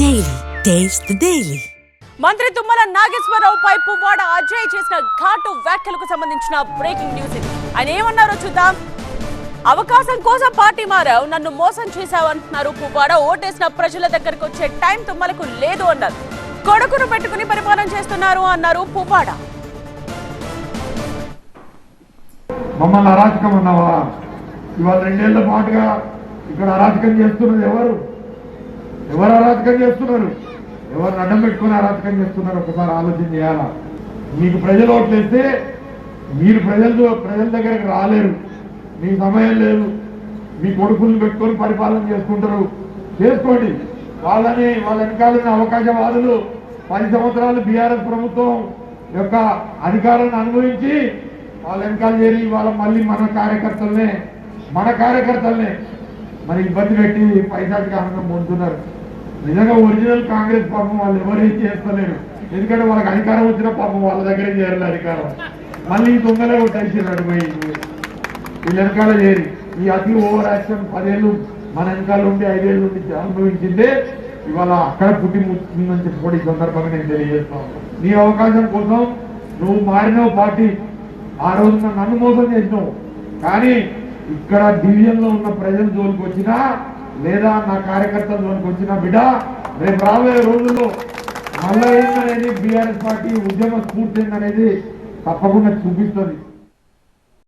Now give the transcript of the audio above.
Daily taste the daily. మంత్రి తుమ్మల నాగేశ్వరరావుపై పువ్వాడ అజయ్ చేసిన ఘాటు వ్యాఖ్యలకు సంబంధించిన బ్రేకింగ్ న్యూస్ ఇది. ఆయన ఏమన్నారో చూద్దాం. అవకాశం కోసం పార్టీ మారావు, నన్ను మోసం చేశావంటున్నారు పువ్వాడ. ఓటేసిన ప్రజల దగ్గరకు వచ్చే టైం తుమ్మలకు లేదు అన్నారు. కొడుకును పెట్టుకుని పరిపాలన చేస్తున్నారు అన్నారు పువ్వాడ. మమ్మల్ని అరాచకం అన్నావా? ఇవాళ 2 ఏళ్ల పాటుగా ఇక్కడ అరాచకం చేస్తున్నది ఎవరు? అరాచకం చేస్తున్నారు? ఎవరు అడ్డం పెట్టుకుని అరాచకం చేస్తున్నారు? ఒకసారి ఆలోచన చేయాలా? మీకు ప్రజలు ఓట్లేస్తే మీరు ప్రజల దగ్గరకు రాలేరు, మీ సమయం లేదు, మీ కొడుకులను పెట్టుకొని పరిపాలన చేసుకుంటారు. చేసుకోండి. వాళ్ళ వెనకాలని అవకాశవాదులు 10 సంవత్సరాలు బీఆర్ఎస్ ప్రభుత్వం యొక్క అధికారాన్ని అనుభవించి వాళ్ళ వెనకాల చేరి వాళ్ళ మళ్ళీ మన కార్యకర్తలనే మరి ఇబ్బంది పెట్టి పైసాకి ఆనందం పొందుతున్నారు. నిజంగా ఒరిజినల్ కాంగ్రెస్ పాపం వాళ్ళు ఎవరేం చేస్తలేరు. ఎందుకంటే వాళ్ళకి అధికారం వచ్చిన పాపం వాళ్ళ దగ్గరే చేరాలి అధికారం. మళ్ళీ ఈ దొంగలే కొట్టేసినాడు పోయి వీళ్ళ వెనకాల చేరి. ఈ అతి ఓవర్ యాక్షన్ 10 ఏళ్ళు మన వెనకాల ఉండి 5 ఏళ్ళు ఉండి అనుభవించిందే ఇవాళ అక్కడ పుట్టి ముట్టిందని చెప్పుకోవడం ఈ సందర్భంగా నేను తెలియజేస్తాను. నీ అవకాశం కోసం నువ్వు మారినావు పార్టీ. ఆ రోజు నన్ను మోసం చేసినావు. కానీ ఇక్కడ డివిజన్ లో ఉన్న ప్రజల జోలికి వచ్చినా లేదా నా కార్యకర్తల జోలికి వచ్చినా బిడ్డ రేపు రాబోయే రోజుల్లో మళ్ళా ఏందనేది బీఆర్ఎస్ పార్టీ ఉద్యమ స్ఫూర్తి ఏందనేది తప్పకుండా చూపిస్తుంది.